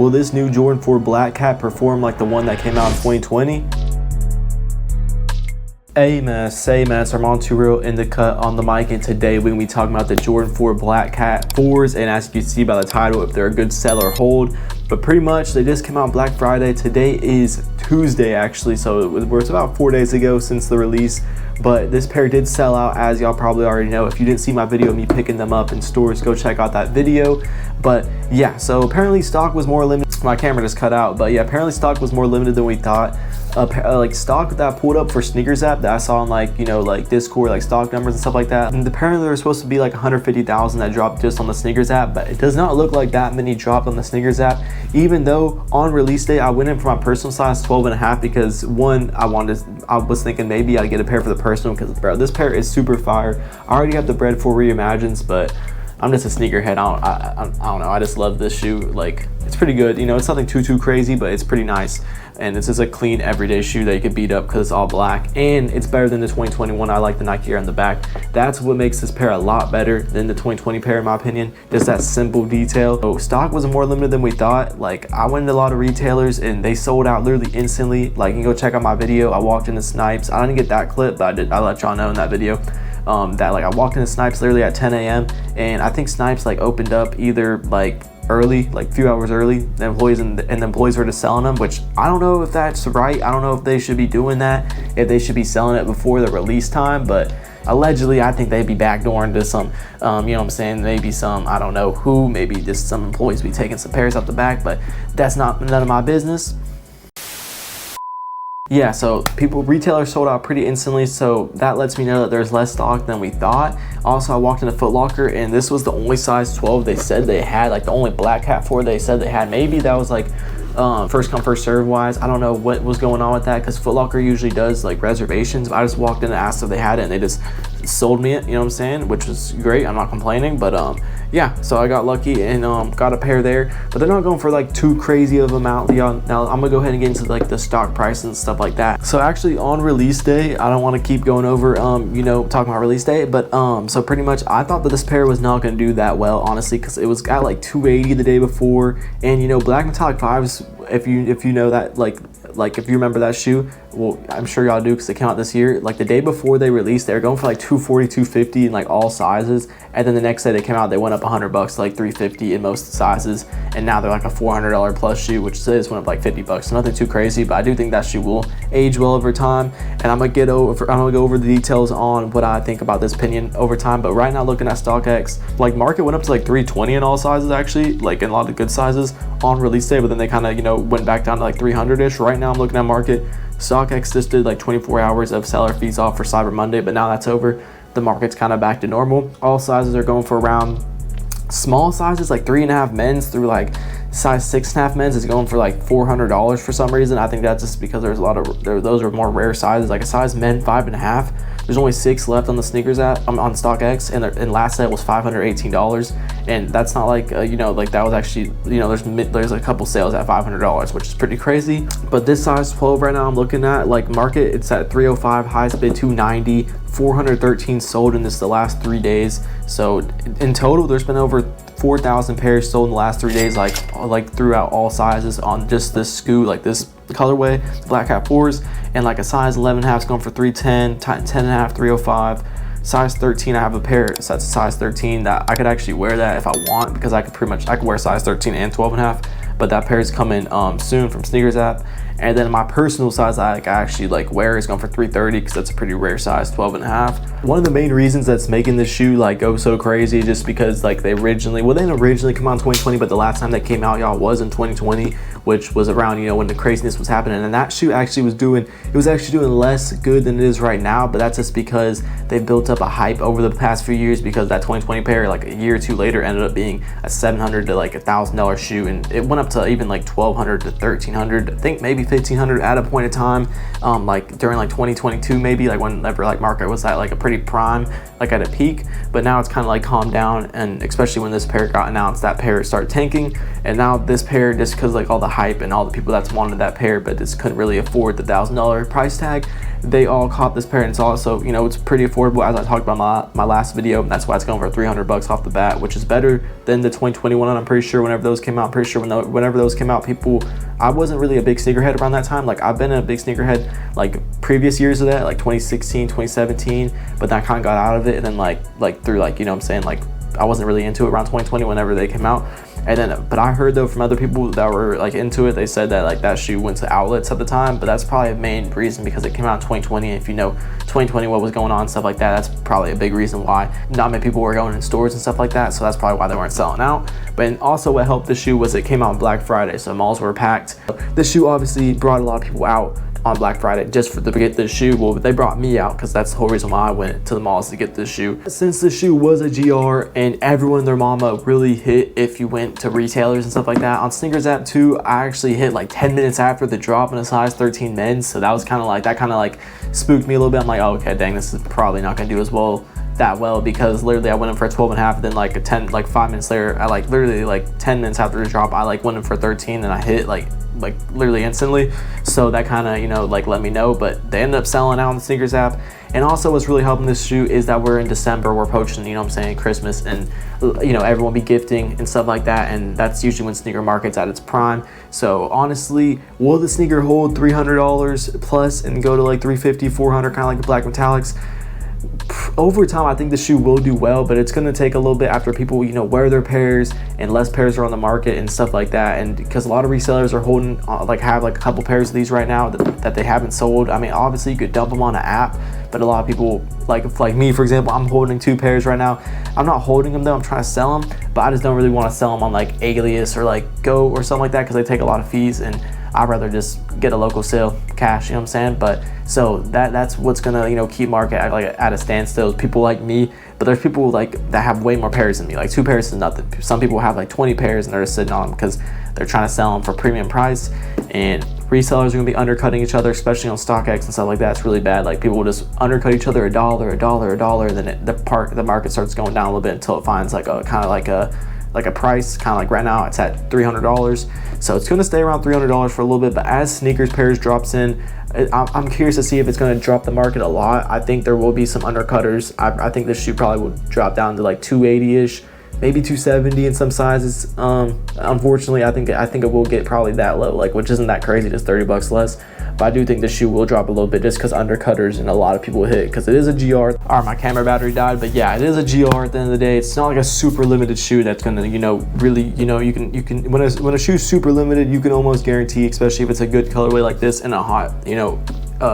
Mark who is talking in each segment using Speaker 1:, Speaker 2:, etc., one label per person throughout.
Speaker 1: Will this new Jordan 4 Black Cat perform like the one that came out in 2020? Hey man, it's Armand Too Real in the cut on the mic, and today we're going to be talking about the Jordan 4 Black Cat 4s, and as you can see by the title, if they're a good sell or hold. But pretty much they just came out Black Friday. Today is Tuesday actually, so it's about 4 days ago since the release. But this pair did sell out, as y'all probably already know. If you didn't see my video of me picking them up in stores, go check out that video. But yeah, so apparently stock was more limited. My camera just cut out, but yeah, apparently stock was more limited than we thought. Like stock that I pulled up for Sneakers app that I saw on like, you know, like Discord, like stock numbers and stuff like that. And apparently there was supposed to be like 150,000 that dropped just on the Sneakers app, but it does not look like that many dropped on the Sneakers app. Even though on release day I went in for my personal size 12.5 because one, I was thinking maybe I'd get a pair for the personal because bro, this pair is super fire. I already have the bread for Reimagines, but I'm just a sneakerhead. I don't know. I just love this shoe. Like, it's pretty good. You know, it's nothing too crazy, but it's pretty nice. And this is a clean everyday shoe that you could beat up because it's all black. And it's better than the 2021. I like the Nike Air on the back. That's what makes this pair a lot better than the 2020 pair, in my opinion. Just that simple detail. So stock was more limited than we thought. Like, I went to a lot of retailers and they sold out literally instantly. Like, you can go check out my video. I walked into Snipes. I didn't get that clip, but I let y'all know in that video. That like I walked into Snipes literally at 10 a.m. and I think Snipes like opened up either like early, like a few hours early, the employees and the employees were just selling them, which I don't know if that's right. I don't know if they should be doing that, if they should be selling it before the release time, but allegedly I think they'd be backdooring to some you know what I'm saying, maybe some, I don't know who, maybe just some employees be taking some pairs out the back, but that's none of my business. Yeah, so retailers sold out pretty instantly, so that lets me know that there's less stock than we thought. Also, I walked into Foot Locker and this was the only size 12 they said they had, like the only Black Cat 4 they said they had. Maybe that was like first come first serve wise. I don't know what was going on with that because Foot Locker usually does like reservations. I just walked in and asked if they had it and they just sold me it, you know what I'm saying, which was great. I'm not complaining, but yeah, so I got lucky and got a pair there, but they're not going for like too crazy of amount. Now I'm gonna go ahead and get into like the stock prices and stuff like that. So actually on release day, I don't want to keep going over you know, talking about release day, but so pretty much I thought that this pair was not going to do that well, honestly, because it was at like 280 the day before. And you know, Black Metallic 5s, if you know that, like if you remember that shoe, well, I'm sure y'all do because it came out this year. Like the day before they released, they were going for like 240, 250 in like all sizes, and then the next day they came out, they went up $100 to like 350 in most sizes, and now they're like a $400 plus shoe, which says went up like $50. So nothing too crazy, but I do think that shoe will age well over time, and I'm gonna go over the details on what I think about this opinion over time. But right now, looking at StockX, like market went up to like 320 in all sizes actually, like in a lot of good sizes on release day, but then they kind of, you know, went back down to like 300-ish. Right now I'm looking at market, StockX just did like 24 hours of seller fees off for Cyber Monday, but now that's over. The market's kind of back to normal. All sizes are going for around, small sizes like 3.5 men's through like size 6.5 men's is going for like $400 for some reason. I think that's just because there's a lot of those are more rare sizes. Like a size men 5.5, there's only 6 left on the Sneakers app on StockX, and last set was $518, and that's not like you know, like that was actually, you know, there's a couple sales at $500, which is pretty crazy. But this size 12 right now I'm looking at, like market, it's at 305, highest bid 290, 413 sold in the last 3 days. So in total there's been over 4,000 pairs sold in the last 3 days, like throughout all sizes on just this SKU, like this colorway, Black Cat 4s. And like a size 11.5 is going for 310, 10.5 305. Size 13, I have a pair, so that's a size 13 that I could actually wear that if I want, because I could wear size 13 and 12.5, but that pair is coming soon from Sneakers app. And then my personal size I actually like wear is going for 330 because that's a pretty rare size, 12.5. One of the main reasons that's making this shoe like go so crazy just because like they didn't originally come out in 2020, but the last time they came out, y'all, was in 2020, which was around, you know, when the craziness was happening. And that shoe actually was doing less good than it is right now, but that's just because they built up a hype over the past few years, because that 2020 pair, like a year or two later, ended up being a $700 to like $1,000 shoe, and it went up to even like $1,200 to $1,300, I think maybe $1,500 at a point in time, like during like 2022 maybe, like whenever like market was at like a pretty prime, like at a peak. But now it's kind of like calmed down, and especially when this pair got announced, that pair started tanking, And now this pair, just because like all the hype and all the people that's wanted that pair but just couldn't really afford the $1,000 price tag, they all caught this pair. And it's also, you know, it's pretty affordable, as I talked about my last video. That's why it's going for $300 off the bat, which is better than the 2021. I'm pretty sure whenever those came out, I'm pretty sure whenever those came out, people, I wasn't really a big sneakerhead around that time. Like I've been a big sneakerhead like previous years of that, like 2016, 2017, but then I kind of got out of it. And then like through like, you know what I'm saying, like I wasn't really into it around 2020 whenever they came out. And then, but I heard though from other people that were like into it, they said that like that shoe went to outlets at the time, but that's probably a main reason because it came out in 2020. And if you know 2020, what was going on, stuff like that, that's probably a big reason why not many people were going in stores and stuff like that. So that's probably why they weren't selling out. But also what helped the shoe was it came out on Black Friday, so malls were packed. This shoe obviously brought a lot of people out on Black Friday just to get this shoe. Well, they brought me out because that's the whole reason why I went to the malls to get this shoe. Since the shoe was a GR and everyone and their mama really hit if you went to retailers and stuff like that. On Sneakers App too, I actually hit like 10 minutes after the drop in a size 13 men's. So that was kind of like spooked me a little bit. I'm like, oh, okay, dang, this is probably not gonna do as well because literally I went in for a 12 and a half, and then like 5 minutes later, I like literally like 10 minutes after the drop, I like went in for 13 and I hit like literally instantly. So that kind of, you know, like let me know, but they ended up selling out on the Sneakers App. And also what's really helping this shoe is that we're in December, we're approaching, you know what I'm saying, Christmas, and you know, everyone be gifting and stuff like that, and that's usually when sneaker market's at its prime. So honestly, will the sneaker hold $300 plus and go to like 350, 400, kind of like the black metallics? Over time, I think the shoe will do well, but it's going to take a little bit after people, you know, wear their pairs and less pairs are on the market and stuff like that. And because a lot of resellers are holding have like a couple pairs of these right now that they haven't sold. I mean, obviously you could dump them on an app, but a lot of people like me, for example, I'm holding 2 pairs right now. I'm not holding them though, I'm trying to sell them, but I just don't really want to sell them on like Alias or like Go or something like that because they take a lot of fees, and I'd rather just get a local sale cash, you know what I'm saying? But so that's what's gonna, you know, keep market at a standstill. People like me, but there's people like that have way more pairs than me. Like 2 pairs is nothing. Some people have like 20 pairs and they're just sitting on them because they're trying to sell them for premium price, and resellers are gonna be undercutting each other, especially on StockX and stuff like that. It's really bad. Like people will just undercut each other $1, and then the market starts going down a little bit until it finds like a kind of like a price, kind of like right now it's at $300. So it's going to stay around $300 for a little bit, but as sneakers pairs drops in, I'm curious to see if it's going to drop the market a lot. I think there will be some undercutters. I think this shoe probably will drop down to like 280-ish, maybe 270 in some sizes. Unfortunately, I think it will get probably that low, like, which isn't that crazy, just $30 less. But I do think the shoe will drop a little bit just because undercutters and a lot of people hit, because it is a GR. All right, my camera battery died, but yeah, it is a GR at the end of the day. It's not like a super limited shoe that's gonna, you know, really, you know, you can when a shoe's super limited, you can almost guarantee, especially if it's a good colorway like this and a hot, you know,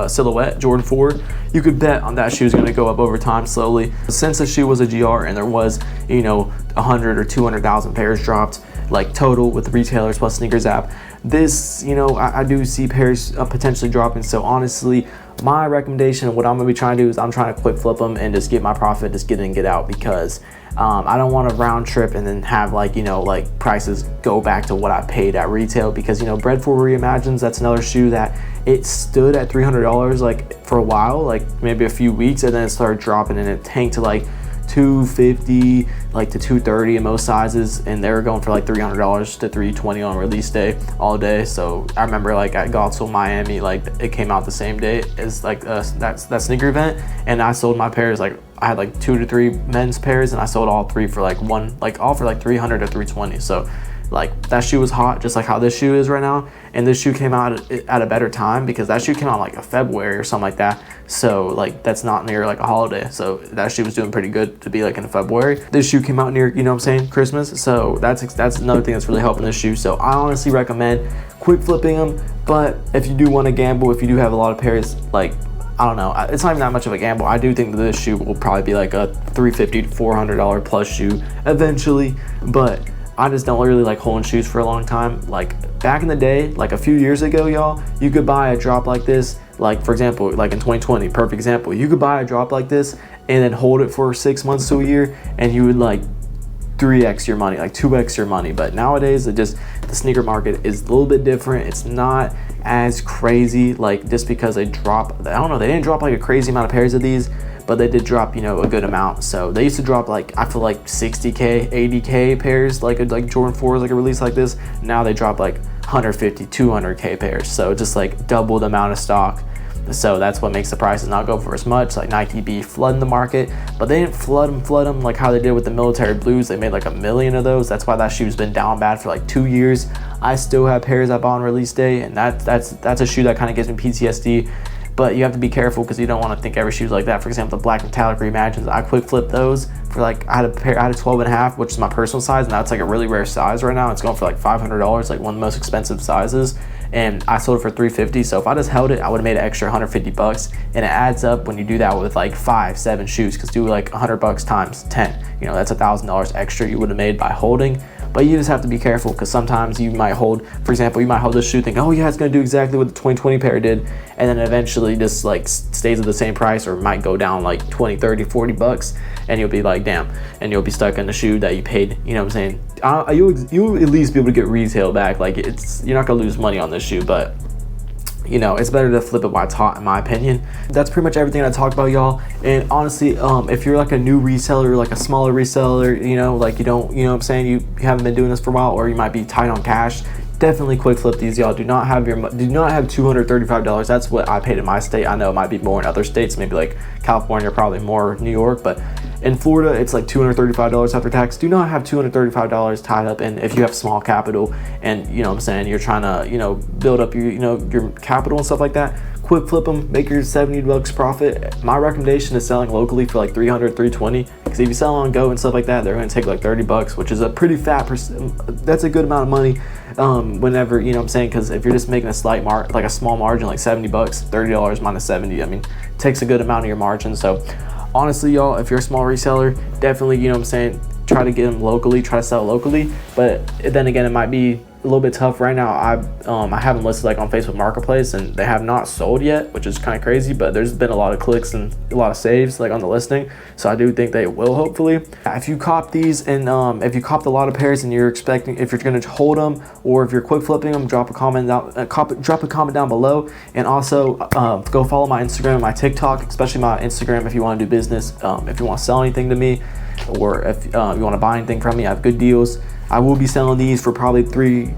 Speaker 1: silhouette Jordan 4, you could bet on that shoe is going to go up over time slowly. Since the shoe was a GR and there was, you know, 100 or 200,000 pairs dropped, like total with retailers plus Sneakers App, this, you know, I do see pairs potentially dropping. So honestly, my recommendation, what I'm going to be trying to do is I'm trying to quick flip them and just get my profit, just get in and get out, because I don't want to round trip and then have like, you know, like prices go back to what I paid at retail, because, you know, Bread for Reimagines, that's another shoe that it stood at $300 like for a while, like maybe a few weeks, and then it started dropping and it tanked to like $250 like to $230 in most sizes, and they were going for like $300 to $320 on release day all day. So I remember like at Godswill Miami, like it came out the same day as like that sneaker event, and I sold my pairs, like I had like 2 to 3 men's pairs, and I sold all 3 for like all for like $300 to $320. So like that shoe was hot, just like how this shoe is right now. And this shoe came out at a better time, because that shoe came out like a February or something like that. So like that's not near like a holiday. So that shoe was doing pretty good to be like in February. This shoe came out near, you know what I'm saying, Christmas. So that's another thing that's really helping this shoe. So I honestly recommend quick flipping them. But if you do want to gamble, if you do have a lot of pairs, like, I don't know, it's not even that much of a gamble. I do think that this shoe will probably be like a $350 to $400 plus shoe eventually, but I just don't really like holding shoes for a long time. Like back in the day, like a few years ago, y'all, you could buy a drop like this. Like for example, like in 2020, perfect example, you could buy a drop like this and then hold it for 6 months to a year, and you would like 3x your money, like 2x your money. But nowadays, the sneaker market is a little bit different. It's not as crazy, like just because they drop, I don't know, they didn't drop like a crazy amount of pairs of these, but they did drop, you know, a good amount. So they used to drop like, I feel like 60K, 80K pairs, like Jordan 4s, like a release like this. Now they drop like 150, 200K pairs. So just like double the amount of stock. So that's what makes the prices not go for as much. Like Nike be flooding the market, but they didn't flood them like how they did with the military blues. They made like 1 million of those. That's why that shoe's been down bad for like 2 years. I still have pairs I bought on release day, and that's a shoe that kind of gives me PTSD. But you have to be careful because you don't want to think every shoe's like that. For example, the black metallic Reimagines, I quick flipped those for like, I had a 12 and a half, which is my personal size, and that's like a really rare size right now. It's going for like $500, like one of the most expensive sizes, and I sold it for $350. So if I just held it, I would have made an extra $150, and it adds up when you do that with like 5-7 shoes, because do like $100 times 10, you know, that's $1,000 extra you would have made by holding. But you just have to be careful, because sometimes you might hold, for example, you might hold this shoe thinking, oh yeah, it's going to do exactly what the 2020 pair did, and then eventually just like stays at the same price, or might go down like 20, 30, 40 bucks, and you'll be like, damn, and you'll be stuck in the shoe that you paid, you know what I'm saying? You'll at least be able to get retail back. Like, you're not going to lose money on this shoe, but you know, it's better to flip it while it's hot, in my opinion. That's pretty much everything I talked about, y'all. And honestly, if you're like a new reseller, like a smaller reseller, you know, like you don't, you know what I'm saying, you haven't been doing this for a while, or you might be tight on cash, definitely quick flip these, y'all. Do not have $235. That's what I paid in my state. I know it might be more in other states, maybe like California, probably more New York, but in Florida, it's like $235 after tax. Do not have $235 tied up in, if you have small capital and, you know what I'm saying, you're trying to, you know, build up your, you know, your capital and stuff like that. Quick flip them, make your $70 profit. My recommendation is selling locally for like $300, $320, because if you sell on Go and stuff like that, they're going to take like $30, which is a pretty fat that's a good amount of money whenever, you know what I'm saying, because if you're just making a slight like a small margin, like $70, $30 minus 70, I mean, it takes a good amount of your margin. So honestly, y'all, if you're a small reseller, definitely, you know what I'm saying, try to get them locally, try to sell locally. But then again, it might be a little bit tough right now. I have them listed like on Facebook Marketplace, and they have not sold yet, which is kind of crazy, but there's been a lot of clicks and a lot of saves like on the listing, so I do think they will, hopefully. If you cop these, and if you copped a lot of pairs and you're expecting, if you're going to hold them, or if you're quick flipping them, drop a comment down below. And also go follow my Instagram and my TikTok, especially my Instagram, if you want to do business, if you want to sell anything to me, or if you want to buy anything from me. I have good deals. I will be selling these for probably $310,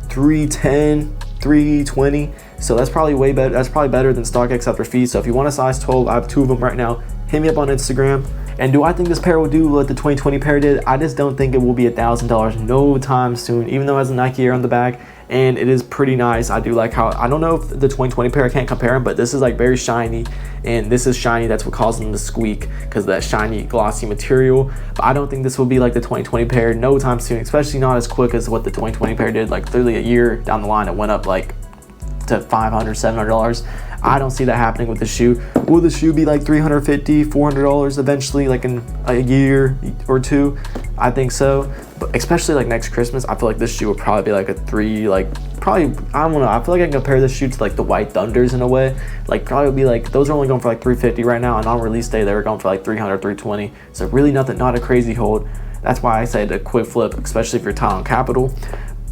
Speaker 1: $320. So that's probably way better. That's probably better than StockX after fees. So if you want a size 12, I have 2 of them right now. Hit me up on Instagram. And do I think this pair will do what the 2020 pair did? I just don't think it will be $1,000 no time soon, even though it has a Nike Air on the back. And it is pretty nice. I do like how, I don't know if the 2020 pair, I can't compare them, but this is like very shiny, and this is shiny. That's what causes them to squeak, because of that shiny glossy material. But I don't think this will be like the 2020 pair no time soon, especially not as quick as what the 2020 pair did. Like literally a year down the line, it went up like to $500, $700. I don't see that happening with the shoe. Will the shoe be like $350, $400 eventually, like in a year or two? I think so. But especially like next Christmas, I feel like this shoe will probably be like a I don't know. I feel like I can compare this shoe to like the White Thunders in a way. Like probably be like, those are only going for like $350 right now, and on release day they were going for like $300, $320. So really not a crazy hold. That's why I say the quick flip, especially if you're tight on capital.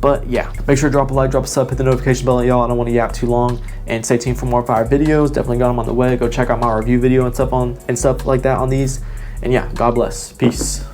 Speaker 1: But yeah, make sure to drop a like, drop a sub, hit the notification bell, y'all. I don't want to yap too long, and stay tuned for more fire videos. Definitely got them on the way. Go check out my review video and stuff like that on these. And yeah, God bless. Peace.